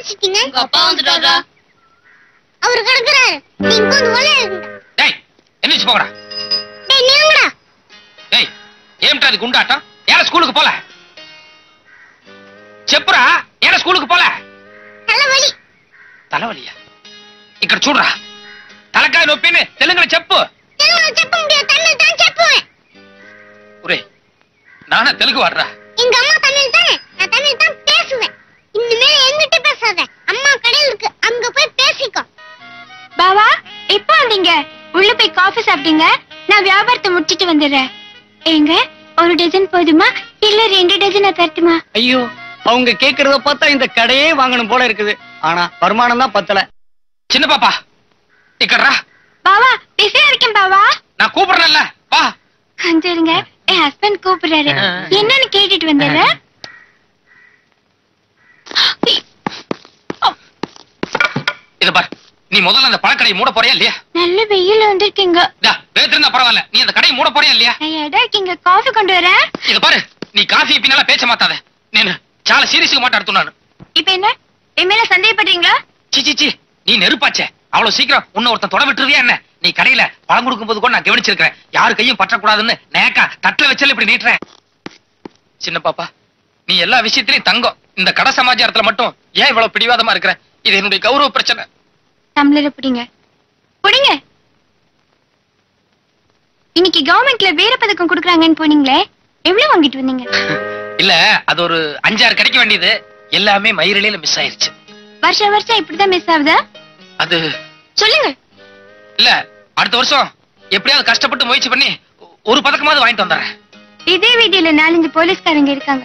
அடிச்சிட்டீங்க? அப்பா வந்துட்டாரா? அவரு கிடக்குறாரு. நீங்க வந்து ஒல்ல. டேய் எந்திரிச்சு போங்கடா. டேய் நீங்கடா. டேய் ஏம்டா இது குண்டாட்டம்? ஏற ஸ்கூலுக்கு போல. చెప్పురా ஏற ஸ்கூலுக்கு போல. தலைவலி. தலைவலியா? ఇక్కడ చూడరా. తలకాయ నొప్పిని తెలుగులో చెప్పు. తెలుగులో చెప్ప முடியாது. தமிழ் தான் చెప్పుவேன். ஒரே நானா தெலுங்கு வாடுறா. எங்க அம்மா தமிழ் தானே. நான் தமிழ் தான் பேசுவேன். இனிமே என்கிட்ட பேசாத. அம்மா கடையில இருக்கு. அங்க போய் பேசிக்கோ. பாவா எப்ப வந்தீங்க? உள்ள போய் காஃபி சாப்பிட்டீங்க. நான் வியாபாரத்தை முடிச்சிட்டு வந்துடுறேன். ஏங்க ஒரு டஜன் போதுமா இல்ல 2 டஜன் தரட்டுமா? ஐயோ அவங்க கேக்குறத பார்த்தா இந்த கடையே வாங்கணும் போல இருக்குது. ஆனா வருமானம் தான் பத்தல. சின்ன பாப்பா இக்கறா. பாவா பிஸியா இருக்கேன் பாவா. நான் கூப்பிடுறேன்ல வா. கொஞ்சம் இருங்க. என் ஹஸ்பண்ட் கூப்பிடுறாரு. என்னன்னு கேட்டுட்டு வந்துடுறேன். இத பார். நீ முதல்ல அந்த பழக்கடையை மூட போறியா இல்லையா? நல்ல வெயில் வந்திருக்கீங்க. வேத்திருந்தா பரவாயில்ல. நீ அந்த கடையை மூட போறியா இல்லையா? எடா இருக்கீங்க. காஃபி கொண்டு வரேன். இத பாரு. நீ காஃபி பின்னால பேச மாட்டாத. నేను చాలా సీరియస్గా మాట్లాడుతున్నాను. இப்போ என்ன? என் மேல சந்தேகப்படுறீங்களா? சி சி சி நீ நெருப்பாச்சே. அவ்வளவு சீக்கிரம் உன்னை ஒருத்தன் தொட விட்டுருவியா என்ன? நீ கடையில பழம் கொடுக்கும் போது கூட நான் கவனிச்சிருக்கேன். யாரு கையும் பற்றக்கூடாதுன்னு நேக்கா தட்டுல வச்சல இப்படி நீட்டுறேன். சின்ன பாப்பா நீ எல்லா விஷயத்திலயும் தங்கம். இந்த கடை சமாச்சாரத்துல மட்டும் ஏன் இவ்வளவு பிடிவாதமா இருக்கிற? இது என்னுடைய கௌரவ பிரச்சனை. டம்ளரை பிடிங்க. பிடிங்க. இன்னைக்கு கவர்மெண்ட்ல வீர பதக்கம் கொடுக்கறாங்கன்னு போனீங்களே, எவ்வளவு வாங்கிட்டு வந்தீங்க? இல்ல அது ஒரு 5-6 கிடைக்க வேண்டியது எல்லாமே மயிரிலையில மிஸ் ஆயிருச்சு. வருஷம் இப்படிதான் மிஸ் ஆகுதா? அது சொல்லுங்க. இல்ல அடுத்த வருஷம் எப்படியாவது கஷ்டப்பட்டு முயற்சி பண்ணி ஒரு பதக்கமாவது வாங்கிட்டு வந்துறேன். இதே வீதியில 4-5 போலீஸ்காரங்க இருக்காங்க.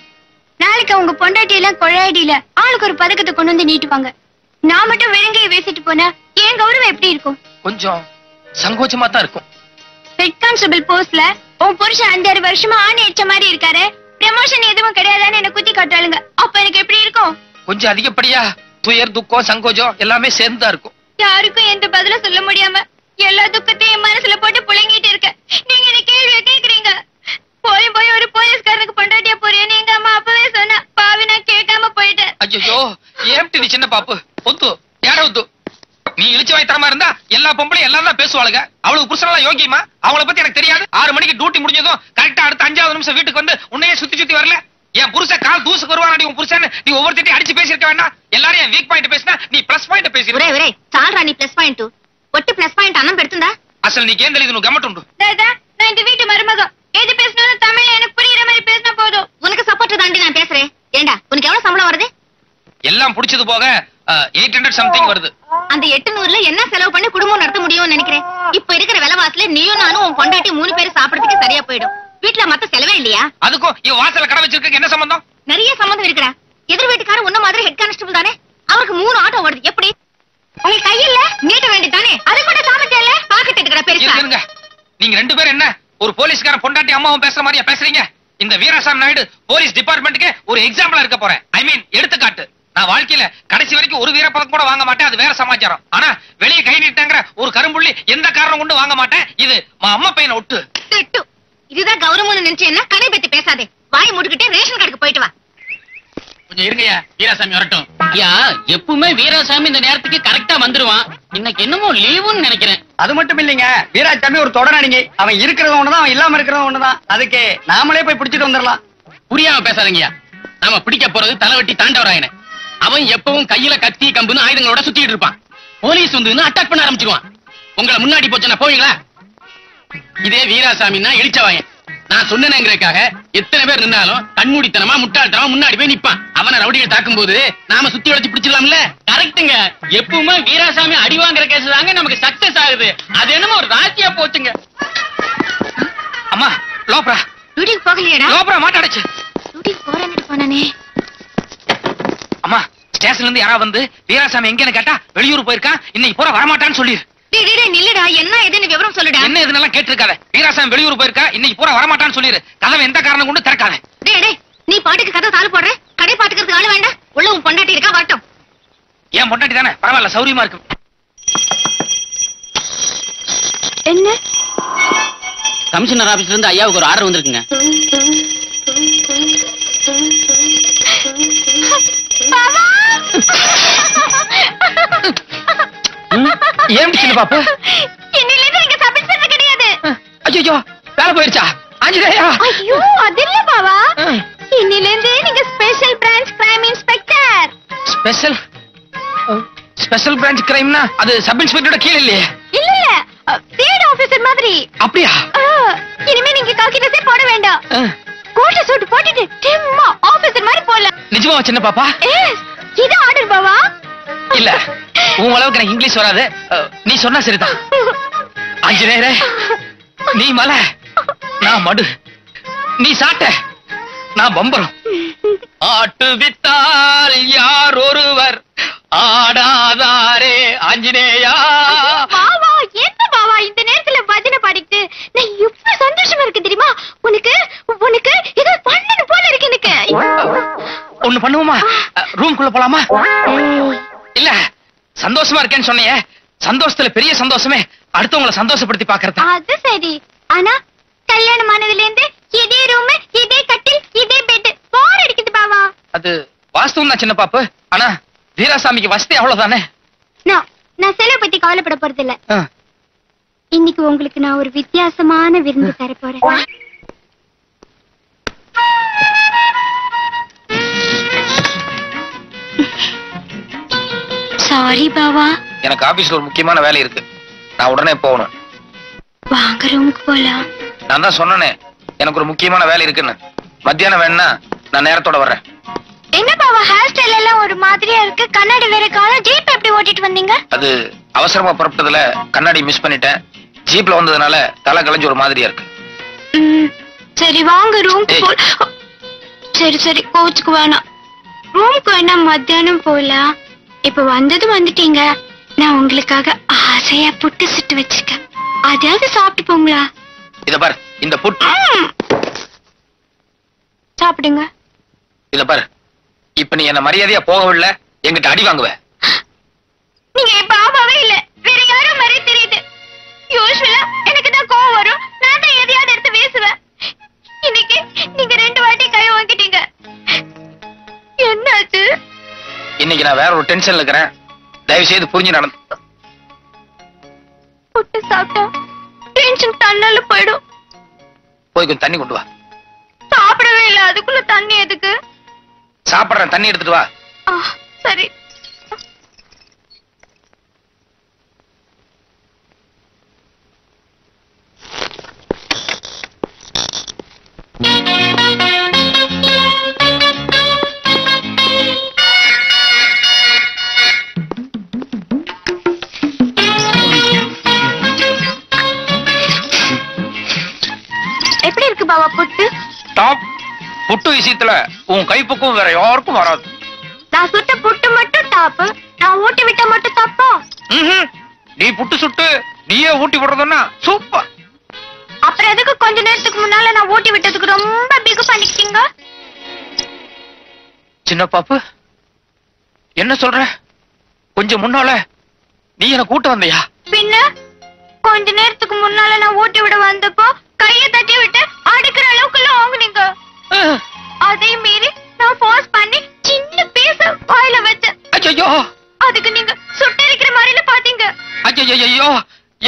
நாளைக்கு அவங்க பொண்டாட்டி எல்லாம் கொள்ளையடியில ஆளுக்கு ஒரு பதக்கத்தை கொண்டு வந்து நீட்டுவாங்க. நான் மட்டும் விலங்கையை பேசிட்டு போனா என் கௌரவம் எப்படி இருக்கும்? கொஞ்சம் சங்கோச்சமா தான் இருக்கும். ஹெட் கான்ஸ்டபிள் போஸ்ட்ல உன் புருஷன் 5-6 வருஷமா ஆணி அடிச்ச மாதிரி இருக்காரு. ப்ரமோஷன் எதுவும் கிடையாதான்னு என்ன குத்தி காட்டாளுங்க. அப்ப எனக்கு எப்படி இருக்கும்? கொஞ்சம் அதிகப்படியா துயர் துக்கம் சங்கோஜம் எல்லாமே சேர்ந்தா இருக்கும். யாருக்கும் எந்த பதிலும் சொல்ல முடியாம எல்லா துக்கத்தையும் என் மனசுல போட்டு புழங்கிட்டு இருக்க. நீங்க இந்த கேள்வியை கேக்குறீங்க. போய் ஒரு போலீஸ்காரனுக்கு பொண்டாட்டியா போறேன்னு எங்க அம்மா அப்பவே சொன்னா. பாவி நான் கேட்காம போயிட்டேன். ஐயோ ஏம்டி நீ சின்ன பாப்பு ஒத்து யாரவுத்து. நீ இழிச்சு வாய்த்தரமா இருந்தா எல்லா பொம்பளையும் எல்லாம் தான் பேசுவாளுங்க. அவளுக்கு புருஷனெல்லாம் யோகியமா? அவளை பத்தி எனக்கு தெரியாது. 6 மணிக்கு டியூட்டி முடிஞ்சதும் கரெக்டா அடுத்த 5வது நிமிஷம் வீட்டுக்கு வந்து உன்னையே சுத்தி வரல. என் புருஷன் கால் தூசுக்கு வருவானடி உன் புருஷன். நீ ஒவ்வொருத்தையும் அடிச்சு பேசிருக்க வேண்டாம். எல்லாரும் என் வீக் பாயிண்ட் பேசினா நீ பிளஸ் பாயிண்ட் பேசி. ஒரே சால்ரா நீ பிளஸ் பாயிண்ட் ஒட்டு பிளஸ் பாயிண்ட் அண்ணன் பெடுத்துண்டா. అసలు నీకేం తెలియదు నువ్వు గమ్మటుండు. தாதா நான் இந்த வீட்டு மருமக. எது பேசினாலும் தமிழ்ல எனக்கு புரியுற மாதிரி பேசினா போதும். உனக்கு சப்போர்ட் தாண்டி நான் பேசுறேன். ஏண்டா உனக்கு எவ்வளவு சம்பளம் வருது? எல்லாம் புடிச்சது போக 800 சம்திங் வருது. அந்த 800ல என்ன செலவு பண்ணி குடும்பம் நடத்த முடியும்னு நினைக்கிறேன். இப்ப இருக்கிற விலைவாசில நீயும் நானும் உன் பொண்டாட்டி 3 பேரும் சாப்பிடுறதுக்கு சரியா போயிடும். வீட்டுல மத்த செலவே இல்லையா? அதுக்கும் இவ வாசல்ல கடை வச்சிருக்க என்ன சம்பந்தம்? நிறைய சம்பந்தம் இருக்குடா. எதிர் வீட்டுக்காரர் உன்ன மாதிரி ஹெட் கான்ஸ்டபிள் தானே. அவருக்கு 3 ஆட்டோ ஓடுது. எப்படி உங்களுக்கு கையில நீட்ட வேண்டியதானே? அது கூட சாமத்தியல பாக்கெட் எடுக்கற பெருசா. இருங்க நீங்க 2 பேரும் என்ன ஒரு போலீஸ்கார பொண்டாட்டி அம்மாவும் பேசுற மாதிரியா பேசுறீங்க? இந்த வீராசாமி நாயுடு போலீஸ் டிபார்ட்மெண்ட்டுக்கு ஒரு எக்ஸாம்பிளா இருக்க போறேன். ஐ மீன் எடுத்துக்காட்டு. நான் வாழ்க்கையில கடைசி வரைக்கும் ஒரு வீரப்பதக்கம் கூட வாங்க மாட்டேன். அது வேற சமாச்சாரம். ஆனா வெளியே கை நீட்டாங்கற ஒரு கரும்புள்ளி எந்த காரணம் கொண்டு வாங்க மாட்டேன். இது அம்மா பையனை ஒட்டு. இதுதான் கௌரவம்னு நினைச்சு என்ன கடை பத்தி பேசாதே. வாய் மூடிக்கிட்டே ரேஷன் கார்டுக்கு போயிட்டு வா. கொஞ்சம் இருங்கயா வீராசாமி வரட்டும். ஐயா எப்பவுமே வீராசாமி இந்த நேரத்துக்கு கரெக்டா வந்துருவான். இன்னைக்கு என்னமோ லீவுன்னு நினைக்கிறேன். அது மட்டும் இல்லைங்க, வீராசாமி ஒரு தொடரானிங்க. அவன் இருக்கிறது ஒண்ணுதான், அவன் இல்லாம இருக்கிறது ஒண்ணுதான். அதுக்கு நாமளே போய் பிடிச்சிட்டு வந்துடலாம். புரியாம பேசாதீங்கயா. நாம பிடிக்க போறது தலைவட்டி தாண்டவராயன. அவன் எப்பவும் கையில கத்தி கம்புன்னு ஆயுதங்களோட சுத்திட்டு இருப்பான். போலீஸ் வந்து அட்டாக் பண்ண ஆரம்பிச்சிருவான். உங்களை முன்னாடி போச்சுன்னா போவீங்களா? இதே வீராசாமின்னா இழிச்சவாயன். நான் சொன்னேங்கிறதுக்காக எத்தனை பேர் நின்னாலும் கண்மூடித்தனமா முட்டாள்தனமா முன்னாடி போய் நிப்பான். அவனை ரவுடிகள் தாக்கும் போது நாம சுத்தி வளைச்சு பிடிச்சிடலாம்ல. கரெக்டுங்க. எப்பவுமே வீராசாமி அடி வாங்குற கேஸ் தாங்க நமக்கு சக்சஸ் ஆகுது. அது என்னமோ ஒரு ராசியா போச்சுங்க. அம்மா லோப்ரா டியூட்டிக்கு போகலையடா? லோப்ரா மாட்டாடுச்சு. டியூட்டிக்கு போறேன்னு போனானே. அம்மா ஸ்டேஷன்ல இருந்து யாரா வந்து வீராசாமி எங்கன்னு கேட்டா வெளியூர் போயிருக்கான், இன்னைக்கு பூரா வரமாட்டான்னு சொல்லிரு. நில்லுடா, என்ன எதுன்னு விவரம் சொல்லுடா. என்ன எதுனெல்லாம் கேட்டிருக்காத. வீராசாமி வெளியூர் போயிருக்கா, இன்னைக்கு பூரா வரமாட்டான்னு சொல்லிரு. கதவை எந்த காரணம் கொண்டு திறக்காத. நீ பாட்டுக்கு கதை தாள் போடுற. கடை பாத்துக்கிறதுக்கு ஆளு வேண்டாம். உள்ள உன் பொண்டாட்டி இருக்கா, வரட்டும். ஏன் பொண்டாட்டி தானே, பரவாயில்ல, சௌரியமா இருக்கு. என்ன கமிஷனர் ஆபீஸ்ல இருந்து ஐயாவுக்கு ஒரு ஆர்டர் வந்திருக்குங்க. பாவா பாப்பு இன்னில இருந்து நீங்க சப் இன்ஸ்பெக்டர் கிடையாது. ஐயோ வேலை போயிருச்சா ஆஞ்சநேயா ஐயோ அது இல்ல பாவா, இன்னில இருந்து நீங்க special branch crime inspector. Special branch கிரைம்னா அது சப் இன்ஸ்பெக்டரோட கீழ இல்லையே. இல்ல இல்ல, ஃபீல்ட் ஆபீசர் மாதிரி. அப்படியா? இனிமே நீங்க காக்கி ட்ரெஸ் போட வேண்டாம், கோட் சூட் போட்டுட்டு டிம்மா ஆபீசர் மாதிரி போலாம். நிஜமா சின்ன பாப்பா? இது ஆர்டர் பாவா. இல்ல உன் அளவுக்கு எனக்கு இங்கிலீஷ் வராது, நீ சொன்னா சரிதான். ஆஞ்சநேயரே, நீ மலை நான் மடு, நீ சாட்ட நான் பம்பரம். ஆட்டு வித்தால் யார் ஒருவர் ஆடாதாரே ஆஞ்சநேயா. பாவா என்ன பாவா இந்த நேரத்துல பஜனை பாடிட்டு நான் எவ்வளவு சந்தோஷமா இருக்கு தெரியுமா? உனக்கு உனக்கு ஏதோ பண்ணணும் போல இருக்கு எனக்கு. ஒண்ணு பண்ணுவோமா? ரூம்குள்ள போலாமா? இல்ல சந்தோஷமா இருக்கேன்னு சொன்னியே, சந்தோஷத்துல பெரிய சந்தோஷமே அடுத்தவங்களை சந்தோஷப்படுத்தி பாக்குறது. அது சரி, ஆனா கல்யாணம் ஆனதுல இருந்து இதே ரூம் இதே கட்டில் இதே பெட் போர் அடிக்குது பாவா. அது வாஸ்தவம் தான் சின்ன பாப்பு, ஆனா வீராசாமிக்கு வசதி அவ்வளவுதானே. நான் செலவு பத்தி கவலைப்பட போறது இல்ல. இன்னைக்கு உங்களுக்கு நான் ஒரு வித்தியாசமான விருந்து தர போறேன். சாரி பாவா, எனக்கு ஆபீஸ்ல ஒரு முக்கியமான வேலை இருக்கு, நான் உடனே போகணும். வாங்க ரூமுக்கு போலாம். நான் தான் சொன்னனே எனக்கு ஒரு முக்கியமான வேலை இருக்குன்னு. மத்தியானம் வேணா நான் நேரத்தோட வர்றேன். என்ன பாவா ஹேர் ஸ்டைல் எல்லாம் ஒரு மாதிரியா இருக்கு, கண்ணாடி வேற காண, ஜீப் எப்படி ஓட்டிட்டு வந்தீங்க? அது அவசரமா புறப்பட்டதுல கண்ணாடி மிஸ் பண்ணிட்டேன், ஜீப்ல வந்ததுனால தலை கலைஞ்சு ஒரு மாதிரியா இருக்கு. சரி வாங்க ரூமுக்கு போ. சரி சரி கோச்சுக்கு வேணாம், ரூமுக்கு வேணா மத்தியானம் போலாம். இப்ப வந்துட்டீங்க, நான் உங்களுக்காக ஆசையா புட்டு சுட்டு வச்சிருக்கேன், அதையாவது சாப்பிட்டு போங்களா? இத பாரு, இந்த புட்டு சாப்பிடுங்க. இத பாரு, இப்ப நீ என்ன மரியாதையா போகவில்லை எங்கிட்ட அடி வாங்குவ. நீங்க என் பாபாவே இல்ல, வேற யாரும் மாதிரி தெரியுது. யூசுவலா எனக்கு தான் கோவம் வரும், நான் தான் எதையாவது எடுத்து பேசுவேன். இன்னைக்கு நீங்க 2 வாட்டி கை வாங்கிட்டீங்க, என்னாச்சு? இன்னைக்கு நான் வேற ஒரு டென்ஷன்ல இருக்கிறேன், தயவு செய்து புரிஞ்சு நடந்து. புட்டு சாப்பிட்டா டென்ஷன் தன்னால போயிடும். போய் கொஞ்சம் தண்ணி கொண்டு வா. சாப்பிடவே இல்ல, அதுக்குள்ள தண்ணி எதுக்கு? சாப்பிடுறேன், தண்ணி எடுத்துட்டு வா. சரி. எப்படி இருக்கு பாவா புட்டு? டாப். புட்டு விஷயத்துல உன் கைப்பக்கும் வேற யாருக்கும் வராது. நான் சுட்ட புட்டு மட்டும் டாப், நான் ஊட்டி விட்ட மட்டும் தப்பா? நீ புட்டு சுட்டு நீயே ஊட்டி விடுறதுன்னா சூப்பர். அப்புறம் எதுக்கு கொஞ்ச நேரத்துக்கு முன்னால நான் ஊட்டி விட்டதுக்கு ரொம்ப பிகு பண்ணிக்கிட்டீங்க? சின்ன பாப்பு என்ன சொல்ற? கொஞ்சம் முன்னால நீ என்ன கூட்ட வந்தியா? பின்ன கொஞ்ச நேரத்துக்கு முன்னால நான் ஊட்டி விட வந்தப்போ கைய தட்டி விட்டு அடிக்கிற அளவுக்குள்ள வாங்குனீங்க. அதே மீறி நான் ஃபோர்ஸ் பண்ணி சின்ன பீஸ் வாயில வச்சேன். ஐயோ, அதுக்கு நீங்க சுட்டு இருக்கிற மாதிரில பாத்தீங்க. ஐயோ,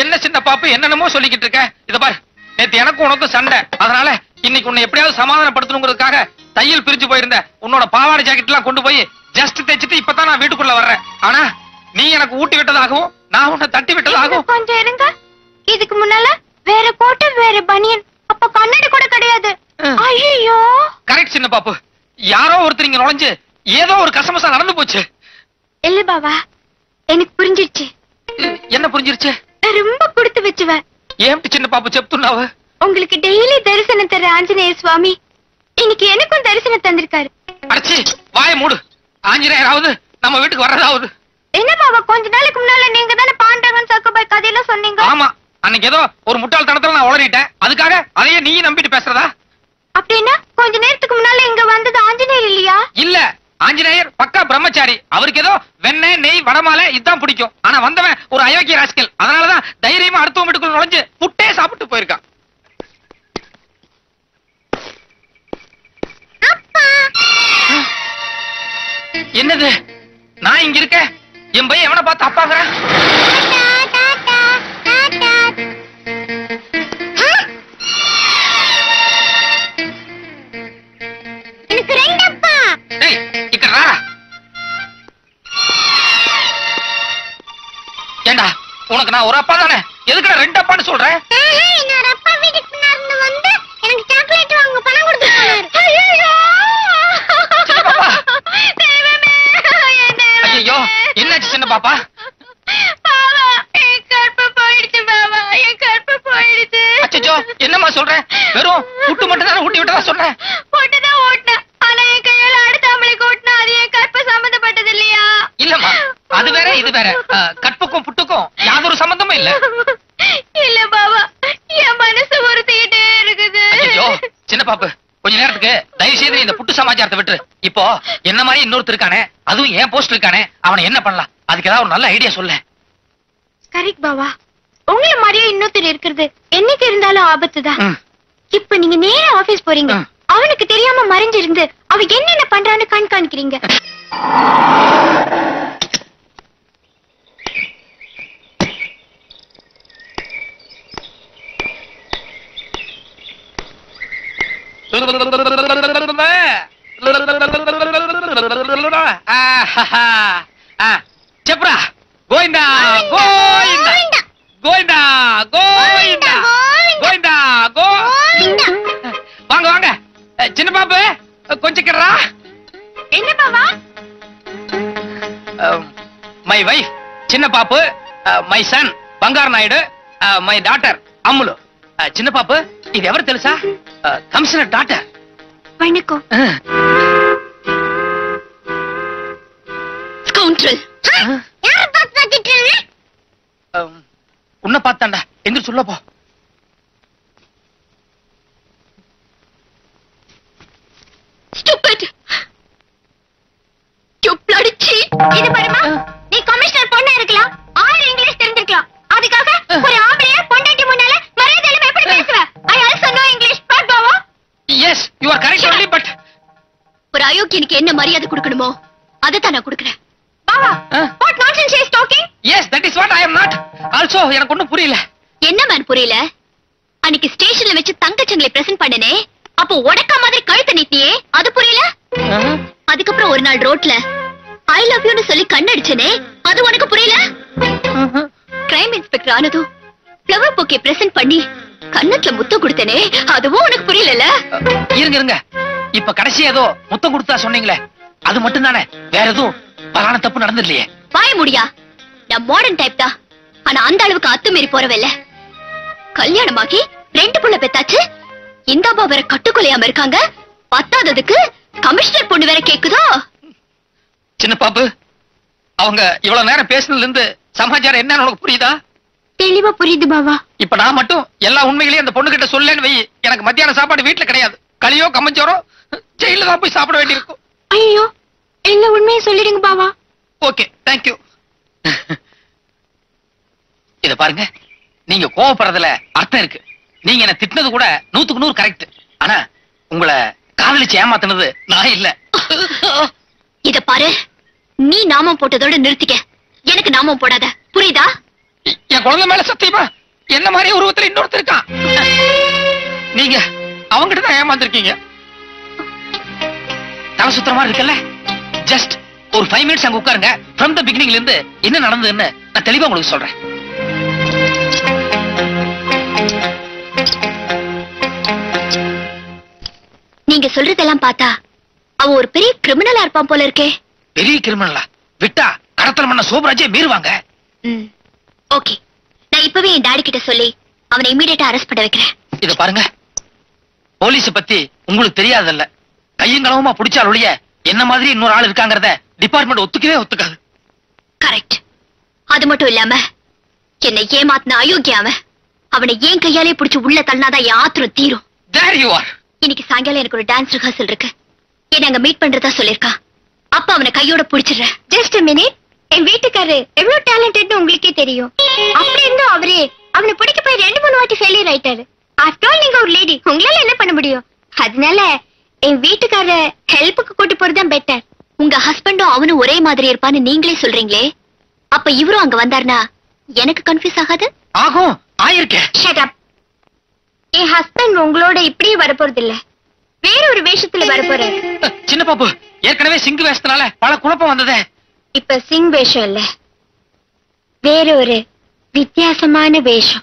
என்ன சின்ன பாப்பு என்னென்னமோ சொல்லிக்கிட்டு இருக்க. இத பாரு, நேத்து எனக்கும் உனக்கும் சண்டை, அதனால இன்னைக்கு உன்னை எப்படியாவது சமாதானப்படுத்தணுங்கிறதுக்காக தையல் பிரிஞ்சு போயிருந்த உன்னோட பாவாடை ஜாக்கெட் எல்லாம் கொண்டு போய் ஜஸ்ட் தைச்சிட்டு இப்பதான் நான் வீட்டுக்குள்ள வர்றேன். ஆனா நீ எனக்கு ஊட்டி விட்டதாகவும் நான் உன்னை தட்டி விட்டதாகவும். கொஞ்சம் இருங்க, இதுக்கு முன்னால வேற கோட்டு வேற பனியன், அப்ப கண்ணாடி கூட கிடையாது. ஐயோ, கரெக்ட் சின்ன பாப்பு, யாரோ ஒருத்தர் இங்க நுழைஞ்சு ஏதோ ஒரு கசமசா நடந்து போச்சு. இல்ல பாவா, எனக்கு புரிஞ்சிருச்சு. என்ன புரிஞ்சிருச்சு? நான் ரொம்ப கொடுத்து வச்சுவேன். ஏன் சின்ன பாப்பு செப்துன்னாவ? உங்களுக்கு டெய்லி தரிசனம் தர ஆஞ்சநேய சுவாமி இன்னைக்கு எனக்கும் தரிசனம் தந்திருக்காரு. அடச்சி வாயை மூடு. ஆஞ்சநேயராவது நம்ம வீட்டுக்கு வர்றதாவது. என்ன பாவா, கொஞ்ச நாளைக்கு முன்னால நீங்க தானே பாண்டவன் சக்கபாய் கதையெல்லாம் சொன்னீங்க. ஆமா, அன்னைக்கு ஏதோ ஒரு முட்டாள்தனத்துல நான் உளறிட்டேன், அதுக்காக அதையே நீ நம்பிட்டு பேசுறதா? அப்படின்னா கொஞ்ச நேரத்துக்கு முன்னால இங்க வந்தது ஆஞ்சநேயர் இல்லையா? இல்ல, ஆஞ்சநேயர் பக்கா பிரம்மச்சாரி. அவருக்கு ஏதோ வெண்ணெய் நெய் வடமாலை இதான் பிடிக்கும். ஆனா வந்தவன் ஒரு அயோக்கிய ராஸ்கல், அதனாலதான் தைரியமா அடுத்த வீட்டுக்குள்ள நுழைஞ்சு புட்டே சாப்பிட்டு போயிருக்கான். என்னது, நான் இங்க இருக்க என் பையன் எவனை பார்த்து அப்பாங்கிறேன்? நான் ஒரு அப்பா தானே, எதுக்குடா ரெண்டு அப்பான்னு சொல்றேன்? என்னோட அப்பா வீட்டுக்கு பின்னாடி வந்து எனக்கு சாக்லேட் வாங்க பணம் கொடுத்து போனாரு. ஐயோ என்னாச்சு சின்ன பாப்பா? அச்சோ என்னம்மா சொல்ற? வெறும் புட்டு மட்டும் தானே ஊட்டி விட்டதா சொன்னேன். போட்டுதான் ஓட்டினேன். ஆனா என் கையால அடுத்த ஆம்பளைக்கு ஓட்டினா அது என் கற்ப சம்பந்தப்பட்டது இல்லையா? இல்லம்மா, அது வேற இது வேற. கற்புக்கும் புட்டுக்கும் யாதொரு சம்பந்தமும் இல்ல. இல்ல பாபா, என் மனசு உறுத்திக்கிட்டே இருக்குது. ஐயோ சின்ன பாப்பு, கொஞ்ச நேரத்துக்கு தயவு செய்து இந்த புட்டு சமாச்சாரத்தை விட்டு. இப்போ என்ன மாதிரி இன்னொருத்தர் இருக்கானே, அதுவும் ஏன் போஸ்ட் இருக்கானே, அவனை என்ன பண்ணலாம்? அதுக்கு ஏதாவது ஒரு நல்ல ஐடியா சொல்ல. கரெக்ட் பாபா, உங்களை மாதிரியே இன்னொருத்தர் இருக்கிறது என்னைக்கு இருந்தாலும் ஆபத்துதான். இப்ப நீங்க நேரா ஆபீஸ் போறீங்க, அவனுக்கு தெரியாம மறைஞ்சிருந்து அவ என்னென்ன பண்றான்னு கண்காணிக்கிறீங்க. செப்ரா கோவிந்தா கோவிந்தா கோவிந்தா கோவிந்தா கோவிந்தா கோவிந்தா. வாங்க வாங்க சின்ன பாப்பு, கொஞ்சம் கிடறா. என்ன பாபா? மை வைஃப் சின்ன பாப்பு, my son Bhangarh Naidu, my daughter Ammulu. சின்ன பாப்பு, இது எவர் తెలుసా? Commissioner daughter. வணக்கம். ஸ்கவுண்டரல். யாரை பார்த்து பார்த்துட்டு இருக்க? உன்னை பார்த்தாண்டா. எந்திரிச்சு சொல்ல போ. ஸ்டூபிட். You bloody cheat. இது பாருமா, நீ கமிஷனர் பொண்ணா இருக்கலாம், 6 இங்கிலீஷ் தெரிஞ்சிருக்கலாம். அதுக்காக ஒரு ஆம்பளைய பொண்டாட்டி முன்னால மரியாதையில எப்படி பேசுவ? I also know English. But Bava, Yes, you are correct only, but ஒரு அயோக்கியனுக்கு என்ன மரியாதை கொடுக்கணுமோ அதை தான் நான் கொடுக்கிறேன். பாவா, what nonsense she is talking? yes, that is what I am not. Also எனக்கு ஒண்ணும் புரியல. என்ன மேன் புரியல? அன்னைக்கு ஸ்டேஷன்ல வச்சு தங்கச்சங்களை பிரசன்ட் பண்ணனே, அப்போ உடக்க மாதிரி கழுத்தை நீட்டியே, அது புரியல? அதுக்கப்புறம் ஒரு நாள் ரோட்ல ஐ லவ் யூன்னு சொல்லி கண்ணடிச்சனே, அது உனக்கு புரியல? கிரைம் இன்ஸ்பெக்டர் ஆனதும் ஃப்ளவர் பொக்கே பிரசன்ட் பண்ணி கண்ணத்துல முத்தம் கொடுத்தனே, அதுவும் உனக்கு புரியல? இருங்க இருங்க, இப்ப கடைசி ஏதோ முத்தம் கொடுத்தா சொன்னீங்களே, அது மட்டும் தானே, வேற எதுவும் பலான தப்பு நடந்துடலையே? வாய முடியா, நான் மாடர்ன் டைப் தான், ஆனா அந்த அளவுக்கு அத்துமீறி போறவில்ல. கல்யாணமாக்கி 2 புள்ள பெத்தாச்சு, இந்த அம்மா வேற கட்டுக்கொலையாம இருக்காங்க, பத்தாததுக்கு கமிஷனர் பொண்ணு வேற கேக்குதோ? சின்ன பாப்பு, அவங்க இவ்வளவு நேரம் பேசுனதுல இருந்து சமாச்சாரம் என்னன்னு உனக்கு புரியுதா? தெளிவா புரியுது பாவா. இப்ப நான் மட்டும் எல்லா உண்மைகளையும் அந்த பொண்ணு கிட்ட சொல்லேன்னு வை, எனக்கு மத்தியான சாப்பாடு வீட்டுல கிடையாது. களியோ கம்மஞ்சோரோ ஜெயில தான் போய் சாப்பிட வேண்டியிருக்கும். ஐயோ, எல்லா உண்மையும் சொல்லிடுங்க பாவா. Okay, thank you. இத பாருங்க, நீங்க கோவப்படுறதுல அர்த்தம் இருக்கு. நீங்க என்ன திட்டினது கூட 100க்கு 100 கரெக்ட். ஆனா உங்களை காதலிச்சு ஏமாத்தினது நான் இல்ல. இத பாரு, நீ நாமம் போட்டதோட நிறுத்திக்க, எனக்கு நாமம் போடாத, புரியுதா? என் குழந்தை மேல சத்தியமா என்ன மாதிரி உருவத்துல இன்னொருத்தர் இருக்கான். நீங்க அவங்கிட்ட தான் ஏமாந்துருக்கீங்க. தலை சுத்துற மாதிரி இருக்குல்ல? ஜஸ்ட் ஒரு 5 மினிட்ஸ் அங்க உட்காருங்க. ஃப்ரம் த பிகினிங்ல இருந்து என்ன நடந்ததுன்னு நான் தெளிவா உங்களுக்கு சொல்றேன். நீங்க சொல்றதெல்லாம் பார்த்தா அவன் ஒரு பெரிய கிரிமினலா இருப்பான் போல இருக்கே. பெரிய கிரிமினலா? விட்டா கடத்தல் பண்ண சோபராஜே மீறுவாங்க. ஓகே, நான் இப்பவே என் டாடி கிட்ட சொல்லி அவனை இமிடியேட்டா அரெஸ்ட் பண்ண வைக்கிறேன். இத பாருங்க, போலீஸ் பத்தி உங்களுக்கு தெரியாதல்ல, கையங்களவுமா புடிச்சால் ஒழிய என்ன மாதிரி இன்னொரு ஆள் இருக்காங்கறத டிபார்ட்மெண்ட் ஒத்துக்கவே ஒத்துக்காது. கரெக்ட். அது மட்டும் இல்லாம என்னை ஏமாத்தின அயோக்கியாவன், அவனை ஏன் கையாலே புடிச்சு உள்ள தள்ளினாதான் என் ஆத்திரம் தீரும். There you are. இன்னைக்கு சாயங்காலம் எனக்கு ஒரு டான்ஸ் ரிஹர்சல் இருக்கு, என்ன அங்க மீட் பண்றதா சொல்லிருக்கான். அப்ப அவனை கையோட புடிச்சிடுறேன். Just a minute. என் வீட்டுக்காரரு எவ்வளவு டேலண்டட்னு உங்களுக்கே தெரியும். அப்படி இருந்தும் அவரே அவனை பிடிக்க போய் 2-3 வாட்டி ஃபெயிலியர் ஆயிட்டாரு. ஆஃப்டர் ஆல் நீங்க ஒரு லேடி, உங்களால என்ன பண்ண முடியும்? அதனால என் வீட்டுக்காரர ஹெல்ப்புக்கு கூட்டி போறதுதான் பெட்டர். உங்க ஹஸ்பண்டும் அவனும் ஒரே மாதிரி இருப்பான்னு நீங்களே சொல்றீங்களே, அப்ப இவரும் அங்க வந்தாருனா எனக்கு கன்ஃபியூஸ் ஆகாது? ஆகும், ஆயிருக்கேன். Shut up. என் ஹஸ்பண்ட் உங்களோட இப்படியே வரப்போறது இல்ல, வேற ஒரு வேஷத்துல வரப்போறாரு. சின்ன பாப்பு, ஏற்கனவே சிங்கு வேஷத்தினால பல குழப்பம் வந்ததே. இப்ப சிங் வேஷம் இல்ல, வேற ஒரு வித்தியாசமான வேஷம்.